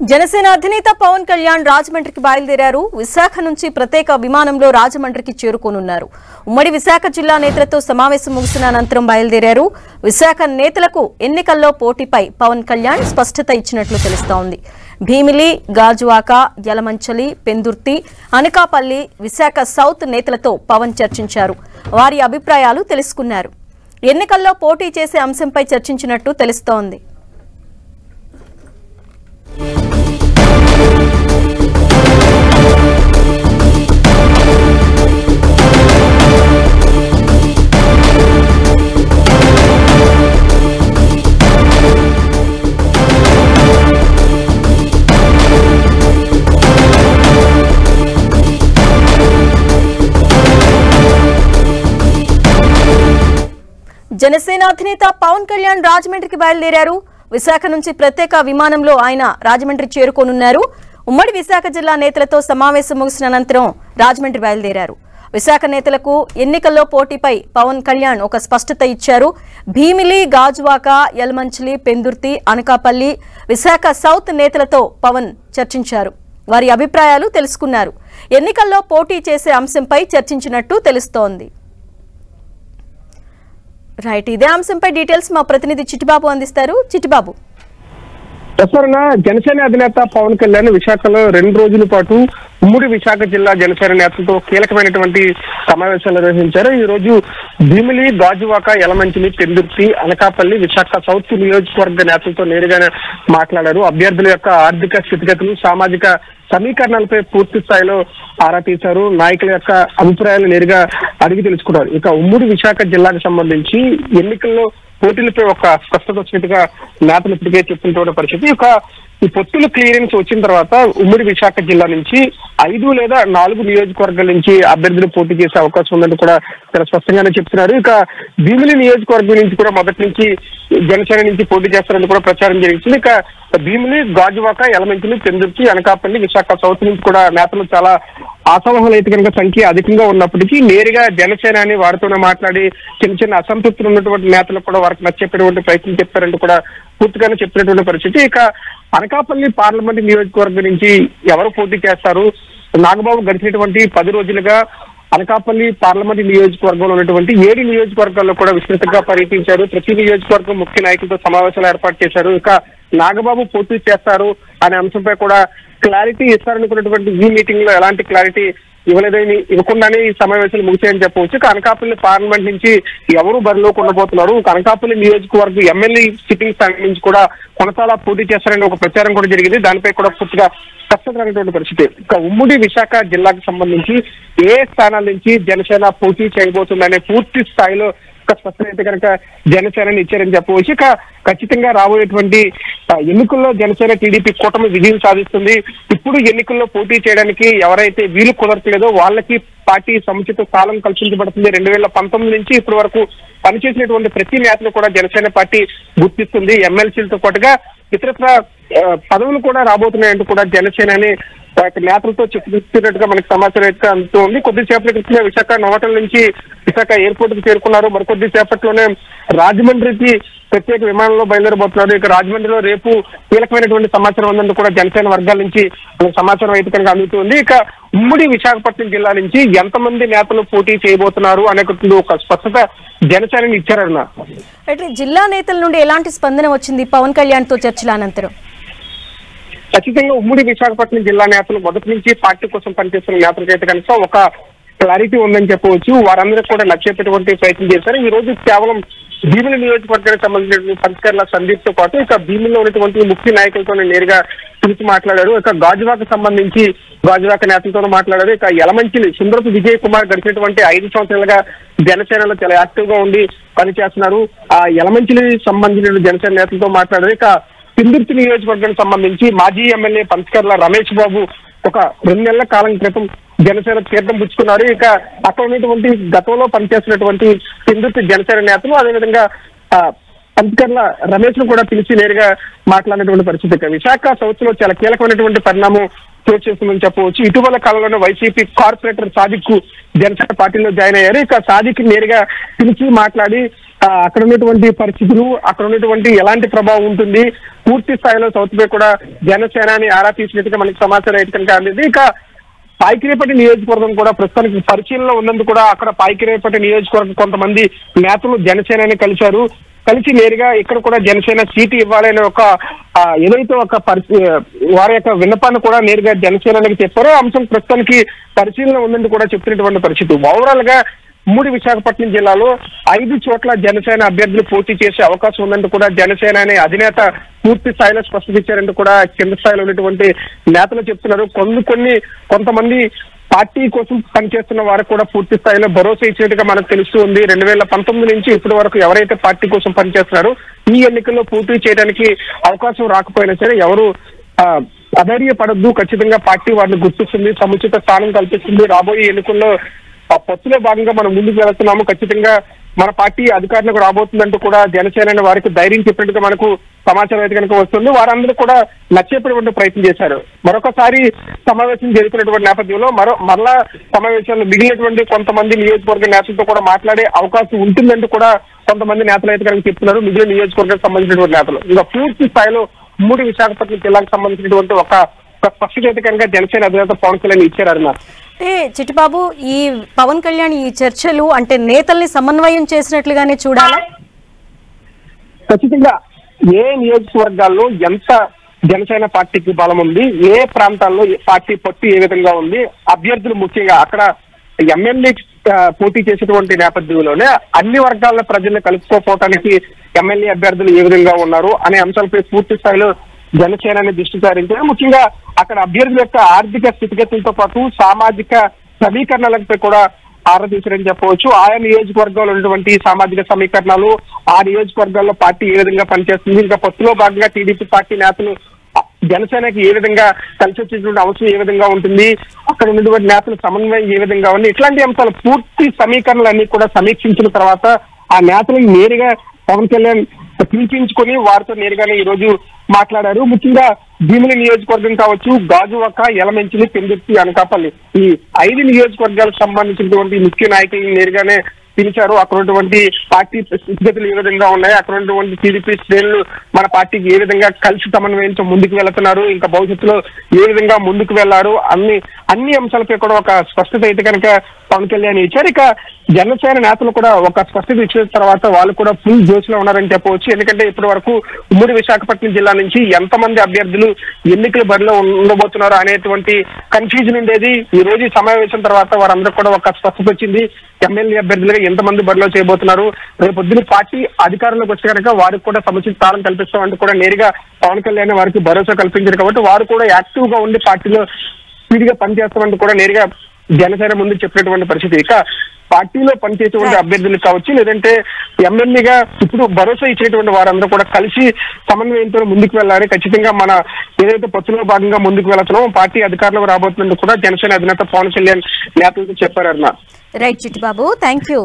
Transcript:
జనసేన అధినేత పవన్ కళ్యాణ్ రాజమండ్రికి బయలుదేరారు. విశాఖ నుంచి ప్రత్యేక విమానంలో రాజమండ్రికి చేరుకోనున్నారు. ఉమ్మడి విశాఖ జిల్లా నేతలతో సమావేశం ముగిసిన అనంతరం బయలుదేరారు. విశాఖ నేతలకు ఎన్నికల్లో పోటీపై పవన్ కళ్యాణ్ స్పష్టత ఇచ్చినట్లు తెలుస్తోంది. భీమిలి, గాజువాక, యలమంచలి, పెందుర్తి, అనకాపల్లి, విశాఖ సౌత్ నేతలతో పవన్ చర్చించారు. వారి అభిప్రాయాలు తెలుసుకున్నారు. ఎన్నికల్లో పోటీ చేసే అంశంపై చర్చించినట్టు తెలుస్తోంది. జనసేన అధినేత పవన్ కళ్యాణ్ రాజమండ్రికి బయలుదేరారు. విశాఖ నుంచి ప్రత్యేక విమానంలో ఆయన రాజమండ్రి చేరుకోనున్నారు. ఉమ్మడి విశాఖ జిల్లా నేతలతో సమావేశం ముగిసిన అనంతరం రాజమండ్రి బయలుదేరారు. విశాఖ నేతలకు ఎన్నికల్లో పోటీపై పవన్ కళ్యాణ్ ఒక స్పష్టత ఇచ్చారు. భీమిలి, గాజువాక, యలమంచలి, పెందుర్తి, అనకాపల్లి, విశాఖ సౌత్ నేతలతో పవన్ చర్చించారు. వారి అభిప్రాయాలు తెలుసుకున్నారు. ఎన్నికల్లో పోటీ చేసే అంశంపై చర్చించినట్టు తెలుస్తోంది. రైట్, ఇదే అంశంపై డీటెయిల్స్ మా ప్రతినిధి చిట్టిబాబు అందిస్తారు. చిట్టిబాబు, ప్రస్తుతం జనసేన అధినేత పవన్ కళ్యాణ్ విశాఖలో 2 రోజుల పాటు ఉమ్మడి విశాఖ జిల్లా జనసేన నేతలతో కీలకమైనటువంటి సమావేశాలు నిర్వహించారు. ఈ రోజు భీమిలి, గాజువాక, యలమంచిలి, పెందుర్తి, అనకాపల్లి, విశాఖ సౌత్ నియోజకవర్గ నేతలతో నేరుగా మాట్లాడారు. అభ్యర్థుల యొక్క ఆర్థిక స్థితిగతులు, సామాజిక సమీకరణాలపై పూర్తి స్థాయిలో ఆరా తీశారు. నాయకుల యొక్క అభిప్రాయాలు నేరుగా అడిగి తెలుసుకున్నారు. ఇక ఉమ్మడి విశాఖ జిల్లాకు సంబంధించి ఎన్నికల్లో పోటీలపై ఒక స్పష్టత వచ్చినట్టుగా నేతలు ఇప్పటికే చెప్తున్నటువంటి పరిస్థితి. ఈ పొత్తుల క్లియరెన్స్ వచ్చిన తర్వాత ఉమ్మడి విశాఖ జిల్లా నుంచి 5 లేదా 4 నియోజకవర్గాల నుంచి అభ్యర్థులు పోటీ చేసే అవకాశం ఉందని కూడా చాలా స్పష్టంగానే చెప్తున్నారు. ఇక భీమిలి నియోజకవర్గం నుంచి కూడా మొదటి నుంచి జనసేన నుంచి పోటీ చేస్తారని కూడా ప్రచారం జరిగింది. ఇక భీమిలి, గాజువాక, యలమంచిలి, పెందుర్తి, అనకాపల్లి, విశాఖ సౌత్ నుంచి కూడా నేతలు చాలా ఆశావహులు అయితే కనుక సంఖ్య అధికంగా ఉన్నప్పటికీ నేరుగా జనసేన అని వారితోనే మాట్లాడి చిన్న అసంతృప్తులు ఉన్నటువంటి నేతలు కూడా వారికి నచ్చేటటువంటి ప్రయత్నం చెప్పారంటూ కూడా పూర్తిగానే చెప్పినటువంటి పరిస్థితి. ఇక అనకాపల్లి పార్లమెంట్ నియోజకవర్గం నుంచి ఎవరు పోటీ చేస్తారు? నాగబాబు గడిచినటువంటి 10 రోజులుగా అనకాపల్లి పార్లమెంట్ నియోజకవర్గంలో ఉన్నటువంటి 7 నియోజకవర్గాల్లో కూడా విస్తృతంగా పర్యటించారు. ప్రతి నియోజకవర్గం ముఖ్య నాయకులతో సమావేశాలు ఏర్పాటు చేశారు. ఇక నాగబాబు పోటీ చేస్తారు అనే అంశంపై కూడా క్లారిటీ ఇస్తారనుకున్నటువంటి ఈ మీటింగ్ లో ఎలాంటి క్లారిటీ ఇవ్వలేదని, ఇవ్వకుండానే ఈ సమావేశాలు ముగిసాయని చెప్పవచ్చు. అనకాపల్లి పార్లమెంట్ నుంచి ఎవరు బరిలోకి ఉండబోతున్నారు, అనకాపల్లి నియోజకవర్గం ఎమ్మెల్యే సిట్టింగ్ స్థానం నుంచి కూడా కొనసాగా పోటీ చేస్తారని ఒక ప్రచారం కూడా జరిగింది. దానిపై కూడా పూర్తిగా స్పష్టమైనటువంటి పరిస్థితి. ఇక ఉమ్మడి విశాఖ జిల్లాకు సంబంధించి ఏ స్థానాల నుంచి జనసేన పోటీ చేయబోతుందనే పూర్తి స్థాయిలో స్పష్టత అయితే కనుక జనసేనని ఇచ్చారని చెప్పవచ్చు. ఇక ఖచ్చితంగా రాబోయేటువంటి ఎన్నికల్లో జనసేన టీడీపీ కూటమి విజయం సాధిస్తుంది. ఇప్పుడు ఎన్నికల్లో పోటీ చేయడానికి ఎవరైతే వీలు కుదరట్లేదో వాళ్ళకి పార్టీ సముచిత స్థానం కల్పించబడుతుంది. 2019 నుంచి ఇప్పటి వరకు పనిచేసినటువంటి ప్రతి నేతను కూడా జనసేన పార్టీ గుర్తిస్తుంది. ఎమ్మెల్సీలతో పాటుగా ఇతరత్ర పదవులు కూడా రాబోతున్నాయంటూ కూడా జనసేనని నేతలతో చెప్తున్నట్టుగా మనకి సమాచారం అయితే అందుతుంది. కొద్దిసేపటి క్రితమే విశాఖ నోటల్ నుంచి విశాఖ ఎయిర్పోర్ట్ కు చేరుకున్నారు. మరికొద్ది సేపట్లోనే రాజమండ్రికి ప్రత్యేక విమానంలో బయలుదేరబోతున్నారు. ఇక రాజమండ్రిలో రేపు కీలకమైనటువంటి సమాచారం ఉందంటూ కూడా జనసేన వర్గాల నుంచి సమాచారం అయితే కనుక అందుతుంది. ఇక ఉమ్మడి విశాఖపట్నం జిల్లా నుంచి ఎంతమంది నేతలు పోటీ చేయబోతున్నారు అనే ఒక స్పష్టత జనసేనని ఇచ్చారన్న. అయితే జిల్లా నేతల నుండి ఎలాంటి స్పందన వచ్చింది పవన్ కళ్యాణ్ తో చర్చల అనంతరం? ఖచ్చితంగా ఉమ్మడి విశాఖపట్నం జిల్లా నేతలు మొదటి నుంచి పార్టీ కోసం పనిచేస్తున్న నేతలకైతే కనుక ఒక క్లారిటీ ఉందని చెప్పవచ్చు. వారందరూ కూడా నచ్చేటటువంటి ప్రయత్నం చేశారు. ఈ రోజు కేవలం భీమిలి నియోజకవర్గానికి సంబంధించిన పంచకర్ల సందీప్ తో పాటు ఇక భీమిలిలో ఉన్నటువంటి ముఖ్య నాయకులతో నేరుగా పిలిచి మాట్లాడారు. ఇక గాజువాక సంబంధించి గాజువాక నేతలతో మాట్లాడారు. ఇక యలమంచిలి సుందరపు విజయ్ కుమార్ గడిచినటువంటి 5 సంవత్సరాలుగా జనసేనలో చాలా యాక్టివ్ గా ఉండి పనిచేస్తున్నారు. ఆ యలమంచిలి సంబంధించిన జనసేన నేతలతో మాట్లాడారు. ఇక పెందుర్తి నియోజకవర్గానికి సంబంధించి మాజీ ఎమ్మెల్యే పంచకర్ల రమేష్ బాబు ఒక 2 నెలల కాలం క్రితం జనసేన తీర్థం పుచ్చుకున్నారు. ఇక అక్కడ ఉన్నటువంటి గతంలో పనిచేస్తున్నటువంటి పెందుర్తి జనసేన నేతలు అదేవిధంగా పంచకర్ల రమేష్ ను కూడా పిలిచి నేరుగా మాట్లాడినటువంటి పరిస్థితి. విశాఖ సౌత్ లో చాలా కీలకమైనటువంటి పరిణామం చోటు చేస్తుందని చెప్పవచ్చు. ఇటీవల కాలంలోనే వైసీపీ కార్పొరేటర్ సాదిక్ జనసేన పార్టీలో జాయిన్ అయ్యారు. ఇక సాదిక్ నేరుగా పిలిచి మాట్లాడి అక్కడ ఉన్నటువంటి పరిస్థితులు, అక్కడ ఉన్నటువంటి ఎలాంటి ప్రభావం ఉంటుంది, పూర్తి స్థాయిలో సౌత్ పై కూడా జనసేనాని ఆరా తీసినట్టుగా మనకి సమాచారం అయితే కనుక అందింది. ఇక పాయకిరేపట్టి నియోజకవర్గం కూడా ప్రస్తుతానికి పరిశీలనలో ఉన్నందుకు కూడా అక్కడ పాయకిరేపట్టి నియోజకవర్గం కొంతమంది నేతలు జనసేనని కలిసి నేరుగా ఇక్కడ కూడా జనసేన సీటు ఇవ్వాలనే ఒక ఏదైతే ఒక వారి యొక్క విన్నపాన్ని కూడా నేరుగా జనసేనకి చెప్పారో అంశం ప్రస్తుతానికి పరిశీలన ఉందని కూడా చెప్తున్నటువంటి పరిస్థితి. ఓవరాల్ గా ఉమ్మడి విశాఖపట్నం జిల్లాలో 5 చోట్ల జనసేన అభ్యర్థులు పోటీ చేసే అవకాశం ఉందంటూ కూడా జనసేన అనే అధినేత పూర్తి స్థాయిలో స్పష్టత ఇచ్చారంటూ కూడా కింద స్థాయిలో ఉన్నటువంటి నేతలు చెప్తున్నారు. కొంతమంది పార్టీ కోసం పనిచేస్తున్న వారికి కూడా పూర్తి స్థాయిలో భరోసా ఇచ్చినట్టుగా మనకు తెలుస్తూ ఉంది. 2019 నుంచి ఇప్పటి వరకు ఎవరైతే పార్టీ కోసం పనిచేస్తున్నారో ఈ ఎన్నికల్లో పోటీ చేయడానికి అవకాశం రాకపోయినా సరే ఎవరు అధైర్యపడద్దు, ఖచ్చితంగా పార్టీ వారిని గుర్తిస్తుంది, సముచిత స్థానం కల్పిస్తుంది. రాబోయే ఎన్నికల్లో పొత్తులో భాగంగా మనం ముందుకు వెళ్తున్నాము, ఖచ్చితంగా మన పార్టీ అధికారులకు రాబోతుందంటూ కూడా జనసేన వారికి ధైర్యం చెప్పినట్టుగా మనకు సమాచారం అయితే కనుక వస్తుంది. వారందరూ కూడా నచ్చేటటువంటి ప్రయత్నం చేశారు. మరొకసారి సమావేశం జరుగుతున్నటువంటి నేపథ్యంలో మరలా సమావేశాల్లో మిగిలినటువంటి కొంతమంది నియోజకవర్గ నేతలతో కూడా మాట్లాడే అవకాశం ఉంటుందంటూ కూడా కొంతమంది నేతలు అయితే కనుక చెప్తున్నారు. మిగిలిన నియోజకవర్గానికి సంబంధించినటువంటి నేతలు ఇంకా పూర్తి స్థాయిలో ఉమ్మడి విశాఖపట్నం జిల్లాకు సంబంధించినటువంటి ఒక స్పష్టత అయితే కనుక జనసేన అధినేత పవన్ కళ్యాణ్ ఇచ్చారన్నారు. అంటే చిట్టిబాబు, ఈ పవన్ కళ్యాణ్ ఈ చర్చలు అంటే నేతల్ని సమన్వయం చేసినట్లుగానే చూడాలా? ఖచ్చితంగా ఏ నియోజకవర్గాల్లో ఎంత జనసేన పార్టీకి బలం ఉంది, ఏ ప్రాంతాల్లో పార్టీ పట్టు ఏ విధంగా ఉంది, అభ్యర్థులు ముఖ్యంగా అక్కడ ఎమ్మెల్యే పోటీ చేసేటువంటి నేపథ్యంలోనే అన్ని వర్గాల ప్రజల్ని కలుపుకోపోవటానికి ఎమ్మెల్యే అభ్యర్థులు ఏ విధంగా ఉన్నారు అనే అంశాలపై పూర్తి స్థాయిలో జనసేనని దృష్టి సారించారు. ముఖ్యంగా అక్కడ అభ్యర్థుల యొక్క ఆర్థిక స్థితిగతులతో పాటు సామాజిక సమీకరణలపై కూడా ఆరా తీశారని చెప్పవచ్చు. ఆయా నియోజకవర్గాల్లో ఉన్నటువంటి సామాజిక సమీకరణాలు, ఆ నియోజకవర్గాల్లో పార్టీ ఏ విధంగా పనిచేస్తుంది, ఇంకా పొత్తులో భాగంగా టీడీపీ పార్టీ నేతలు జనసేనకి ఏ విధంగా కలిసి వచ్చేటువంటి అవసరం ఏ విధంగా ఉంటుంది, అక్కడ ఉన్నటువంటి నేతల సమన్వయం ఏ విధంగా ఉంది, ఇట్లాంటి అంశాలు పూర్తి సమీకరణలన్నీ కూడా సమీక్షించిన తర్వాత ఆ నేతలను నేరుగా పవన్ కళ్యాణ్ పిలిపించుకొని వారితో నేరుగానే ఈ రోజు మాట్లాడారు. ముఖ్యంగా భీమిలి నియోజకవర్గం కావచ్చు, గాజువాక, యలమంచిలి, పెందుర్తి, అనకాపల్లి ఈ 5 నియోజకవర్గాలకు సంబంధించినటువంటి ముఖ్య నాయకులను నేరుగానే పిలిచారు. అక్కడ ఉన్నటువంటి పార్టీ స్థితిగతులు ఏ విధంగా ఉన్నాయి, అక్కడ ఉన్నటువంటి టీడీపీ శ్రేణులు మన పార్టీకి ఏ విధంగా కలిసి సమన్వయంతో ముందుకు వెళుతున్నారు, ఇంకా భవిష్యత్తులో ఏ విధంగా ముందుకు వెళ్లారు, అన్ని అంశాలపై కూడా ఒక స్పష్టత అయితే కనుక పవన్ కళ్యాణ్ ఇచ్చారు. ఇక జనసేన నేతలు కూడా ఒక స్పష్టత ఇచ్చిన తర్వాత వాళ్ళు కూడా ఫుల్ జోష్ లో ఉన్నారని చెప్పవచ్చు. ఎందుకంటే ఇప్పటి వరకు ఉమ్మడి విశాఖపట్నం జిల్లా నుంచి ఎంతమంది అభ్యర్థులు ఎన్నికల బరిలో ఉండబోతున్నారు అనేటువంటి కన్ఫ్యూజన్ ఉండేది. ఈ రోజు సమావేశం తర్వాత వారందరూ కూడా ఒక స్పష్టత వచ్చింది. ఎమ్మెల్యే అభ్యర్థులుగా ఎంతమంది బరిలో చేయబోతున్నారు, రేపు పొద్దున పార్టీ అధికారంలోకి వచ్చే కనుక వారికి కూడా సముచిత స్థానం కల్పిస్తామంటూ కూడా నేరుగా పవన్ కళ్యాణ్ వారికి భరోసా కల్పించారు. కాబట్టి వారు కూడా యాక్టివ్ గా ఉండి పార్టీలో స్పీడ్ గా పనిచేస్తామంటూ కూడా నేరుగా జనసేన ముందు చెప్పినటువంటి పరిస్థితి. ఇక పార్టీలో పనిచేసేటువంటి అభ్యర్థులు కావచ్చు, లేదంటే ఎమ్మెల్యేగా ఇప్పుడు భరోసా ఇచ్చేటువంటి వారందరూ కూడా కలిసి సమన్వయంతో ముందుకు వెళ్ళాలి. ఖచ్చితంగా మన ఏదైతే పొత్తులో భాగంగా ముందుకు వెళ్తున్నామో పార్టీ అధికారంలోకి రాబోతున్నందుకు కూడా జనసేన అధినేత పవన్ కళ్యాణ్ నేతలతో చెప్పారన్న. Right Chittibabu, thank you.